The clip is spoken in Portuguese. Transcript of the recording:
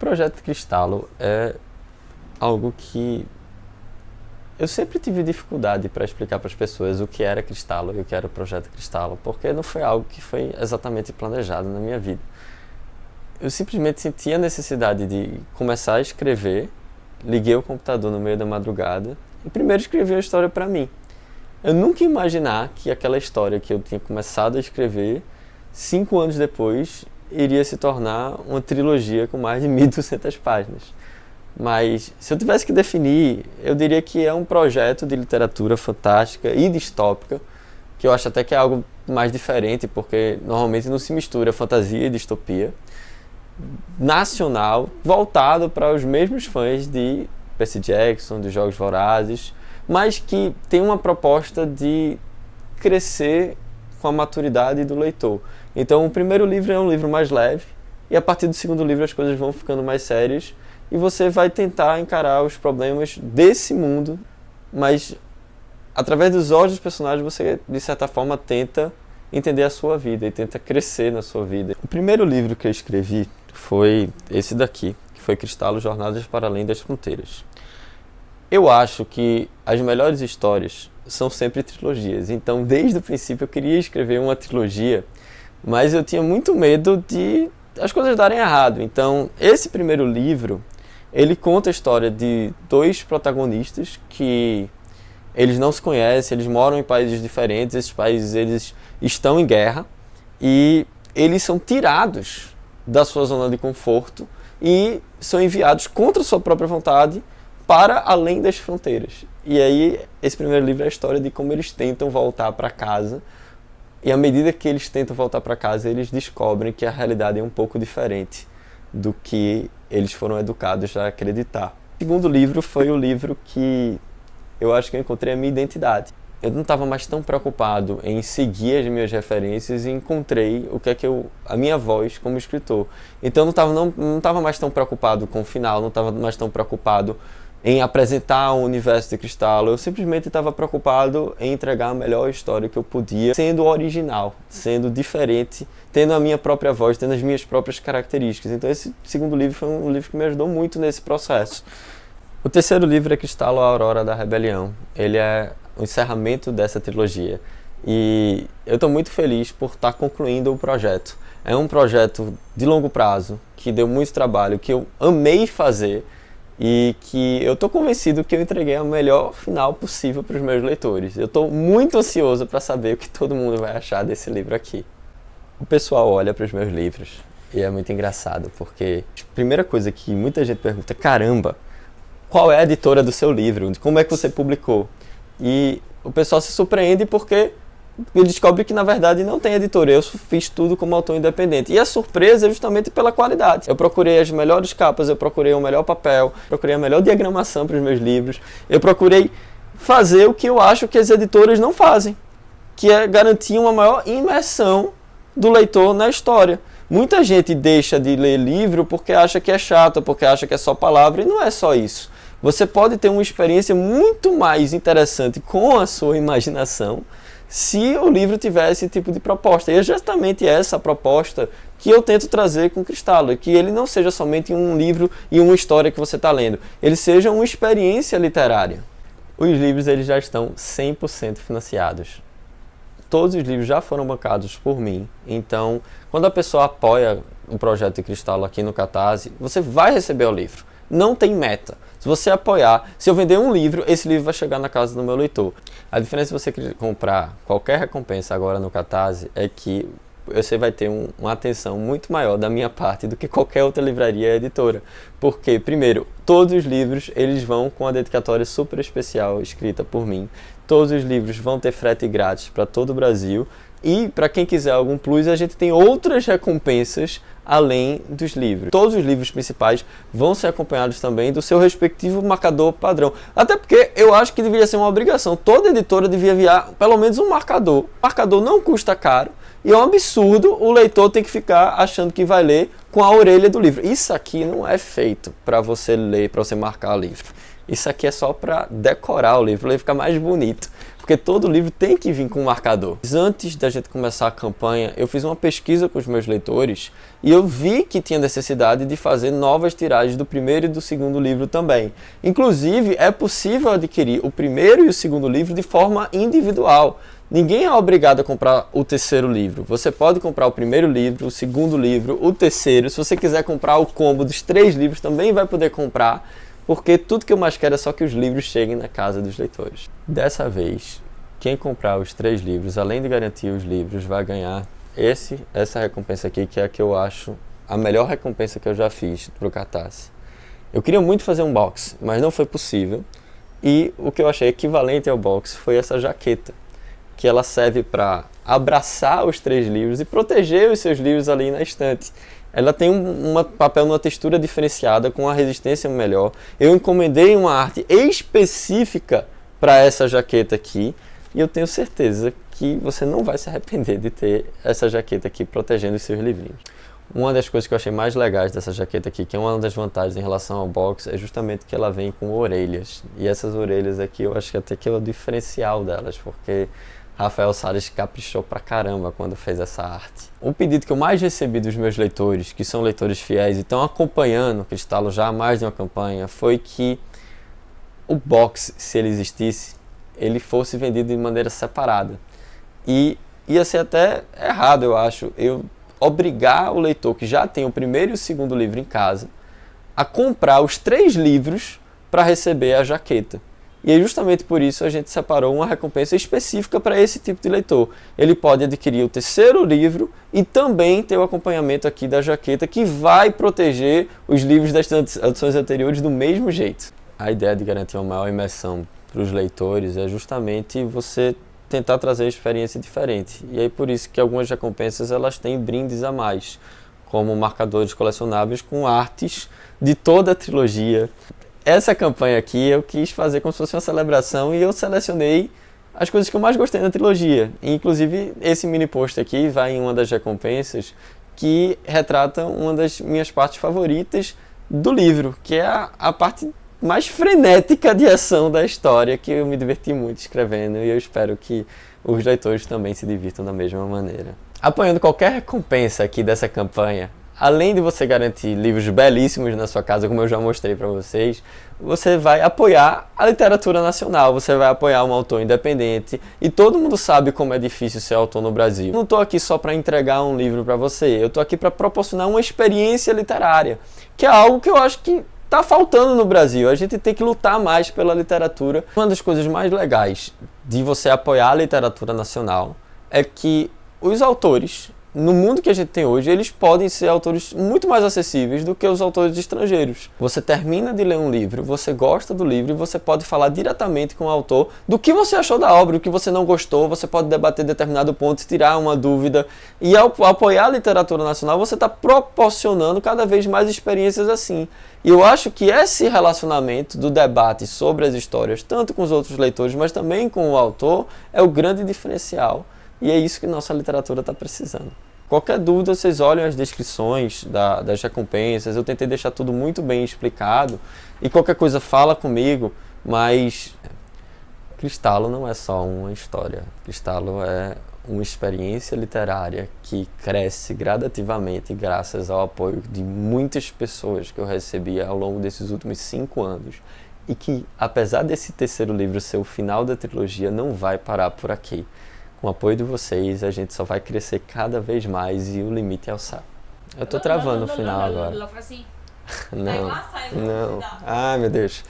Projeto Cristalo é algo que eu sempre tive dificuldade para explicar para as pessoas o que era Cristalo e o que era o Projeto Cristalo, porque não foi algo que foi exatamente planejado na minha vida. Eu simplesmente senti a necessidade de começar a escrever, liguei o computador no meio da madrugada e primeiro escrevi uma história para mim. Eu nunca ia imaginar que aquela história que eu tinha começado a escrever, 5 anos depois, iria se tornar uma trilogia com mais de 1.200 páginas. Mas, se eu tivesse que definir, eu diria que é um projeto de literatura fantástica e distópica, que eu acho até que é algo mais diferente, porque normalmente não se mistura fantasia e distopia, nacional, voltado para os mesmos fãs de Percy Jackson, de Jogos Vorazes, mas que tem uma proposta de crescer com a maturidade do leitor. Então, o primeiro livro é um livro mais leve, e a partir do segundo livro as coisas vão ficando mais sérias, e você vai tentar encarar os problemas desse mundo, mas através dos olhos dos personagens você, de certa forma, tenta entender a sua vida e tenta crescer na sua vida. O primeiro livro que eu escrevi foi esse daqui, que foi Cristalo, Jornadas para Além das Fronteiras. Eu acho que as melhores histórias são sempre trilogias, então desde o princípio eu queria escrever uma trilogia, mas eu tinha muito medo de as coisas darem errado. Então esse primeiro livro, ele conta a história de 2 protagonistas que eles não se conhecem, eles moram em países diferentes, esses países eles estão em guerra e eles são tirados da sua zona de conforto e são enviados contra a sua própria vontade para além das fronteiras. E aí esse primeiro livro é a história de como eles tentam voltar para casa, e à medida que eles tentam voltar para casa, eles descobrem que a realidade é um pouco diferente do que eles foram educados a acreditar. O segundo livro foi o livro que eu acho que eu encontrei a minha identidade. Eu não estava mais tão preocupado em seguir as minhas referências e encontrei o que é que a minha voz como escritor. Então não estava mais tão preocupado com o final, não estava mais tão preocupado em apresentar um universo de Cristalo. Eu simplesmente estava preocupado em entregar a melhor história que eu podia, sendo original, sendo diferente, tendo a minha própria voz, tendo as minhas próprias características. Então esse segundo livro foi um livro que me ajudou muito nesse processo. O terceiro livro é Cristalo, a Aurora da Rebelião. Ele é o encerramento dessa trilogia. E eu estou muito feliz por estar concluindo o projeto. É um projeto de longo prazo, que deu muito trabalho, que eu amei fazer, e que eu estou convencido que eu entreguei o melhor final possível para os meus leitores. Eu estou muito ansioso para saber o que todo mundo vai achar desse livro aqui. O pessoal olha para os meus livros e é muito engraçado, porque a primeira coisa que muita gente pergunta, caramba, qual é a editora do seu livro? Como é que você publicou? E o pessoal se surpreende porque ele descobre que na verdade não tem editora. Eu fiz tudo como autor independente. E a surpresa é justamente pela qualidade. Eu procurei as melhores capas, eu procurei o melhor papel, procurei a melhor diagramação para os meus livros. Eu procurei fazer o que eu acho que as editoras não fazem, que é garantir uma maior imersão do leitor na história. Muita gente deixa de ler livro porque acha que é chato, porque acha que é só palavra, e não é só isso. Você pode ter uma experiência muito mais interessante com a sua imaginação se o livro tiver esse tipo de proposta. E é justamente essa proposta que eu tento trazer com Cristalo, que ele não seja somente um livro e uma história que você está lendo, ele seja uma experiência literária. Os livros eles já estão 100% financiados. Todos os livros já foram bancados por mim, então quando a pessoa apoia o projeto de Cristalo aqui no Catarse, você vai receber o livro. Não tem meta. Se você apoiar, se eu vender um livro, esse livro vai chegar na casa do meu leitor. A diferença se você comprar qualquer recompensa agora no Catarse é que você vai ter uma atenção muito maior da minha parte do que qualquer outra livraria editora. Porque, primeiro, todos os livros eles vão com a dedicatória super especial escrita por mim. Todos os livros vão ter frete grátis para todo o Brasil. E, para quem quiser algum plus, a gente tem outras recompensas além dos livros. Todos os livros principais vão ser acompanhados também do seu respectivo marcador padrão. Até porque eu acho que deveria ser uma obrigação. Toda editora devia enviar pelo menos um marcador. O marcador não custa caro e é um absurdo o leitor ter que ficar achando que vai ler com a orelha do livro. Isso aqui não é feito para você ler, para você marcar o livro. Isso aqui é só para decorar o livro ficar mais bonito. porque todo livro tem que vir com um marcador. Antes da gente começar a campanha, eu fiz uma pesquisa com os meus leitores e eu vi que tinha necessidade de fazer novas tiragens do primeiro e do segundo livro também. Inclusive, é possível adquirir o primeiro e o segundo livro de forma individual. Ninguém é obrigado a comprar o terceiro livro. Você pode comprar o primeiro livro, o segundo livro, o terceiro. Se você quiser comprar o combo dos 3 livros, também vai poder comprar, porque tudo que eu mais quero é só que os livros cheguem na casa dos leitores. Dessa vez, quem comprar os 3 livros, além de garantir os livros, vai ganhar essa recompensa aqui, que é a que eu acho a melhor recompensa que eu já fiz pro Catarse. Eu queria muito fazer um box, mas não foi possível. E o que eu achei equivalente ao box foi essa jaqueta, que ela serve para abraçar os 3 livros e proteger os seus livros ali na estante. Ela tem um papel numa textura diferenciada, com uma resistência melhor. Eu encomendei uma arte específica para essa jaqueta aqui, e eu tenho certeza que você não vai se arrepender de ter essa jaqueta aqui protegendo os seus livrinhos. Uma das coisas que eu achei mais legais dessa jaqueta aqui, que é uma das vantagens em relação ao box, é justamente que ela vem com orelhas. E essas orelhas aqui eu acho que até que é o diferencial delas, porque Rafael Salles caprichou pra caramba quando fez essa arte. O pedido que eu mais recebi dos meus leitores, que são leitores fiéis e estão acompanhando o Cristalo já há mais de uma campanha, foi que o box, se ele existisse, ele fosse vendido de maneira separada. E ia ser até errado, eu acho, eu obrigar o leitor que já tem o primeiro e o segundo livro em casa a comprar os 3 livros para receber a jaqueta. E é justamente por isso a gente separou uma recompensa específica para esse tipo de leitor. Ele pode adquirir o terceiro livro e também ter o acompanhamento aqui da jaqueta, que vai proteger os livros das edições anteriores do mesmo jeito. A ideia de garantir uma maior imersão para os leitores é justamente você tentar trazer experiência diferente. E aí por isso que algumas recompensas elas têm brindes a mais, como marcadores colecionáveis com artes de toda a trilogia. Essa campanha aqui eu quis fazer como se fosse uma celebração e eu selecionei as coisas que eu mais gostei da trilogia. E, inclusive, esse mini post aqui vai em uma das recompensas que retrata uma das minhas partes favoritas do livro, que é a parte mais frenética de ação da história, que eu me diverti muito escrevendo e eu espero que os leitores também se divirtam da mesma maneira. Apoiando qualquer recompensa aqui dessa campanha, além de você garantir livros belíssimos na sua casa, como eu já mostrei para vocês, você vai apoiar a literatura nacional, você vai apoiar um autor independente, e todo mundo sabe como é difícil ser autor no Brasil. Não estou aqui só para entregar um livro para você, eu estou aqui para proporcionar uma experiência literária, que é algo que eu acho que está faltando no Brasil. A gente tem que lutar mais pela literatura. Uma das coisas mais legais de você apoiar a literatura nacional é que os autores, no mundo que a gente tem hoje, eles podem ser autores muito mais acessíveis do que os autores estrangeiros. Você termina de ler um livro, você gosta do livro e você pode falar diretamente com o autor do que você achou da obra, do que você não gostou, você pode debater determinado ponto, tirar uma dúvida. E ao apoiar a literatura nacional, você está proporcionando cada vez mais experiências assim. E eu acho que esse relacionamento do debate sobre as histórias, tanto com os outros leitores, mas também com o autor, é o grande diferencial. E é isso que nossa literatura está precisando. Qualquer dúvida, vocês olhem as descrições das recompensas. Eu tentei deixar tudo muito bem explicado. E qualquer coisa, fala comigo. Mas Cristalo não é só uma história. Cristalo é uma experiência literária que cresce gradativamente graças ao apoio de muitas pessoas que eu recebi ao longo desses últimos 5 anos. E que, apesar desse terceiro livro ser o final da trilogia, não vai parar por aqui. Com o apoio de vocês, a gente só vai crescer cada vez mais e o limite é o céu. Eu tô travando o final agora. Não, não. Ai, meu Deus.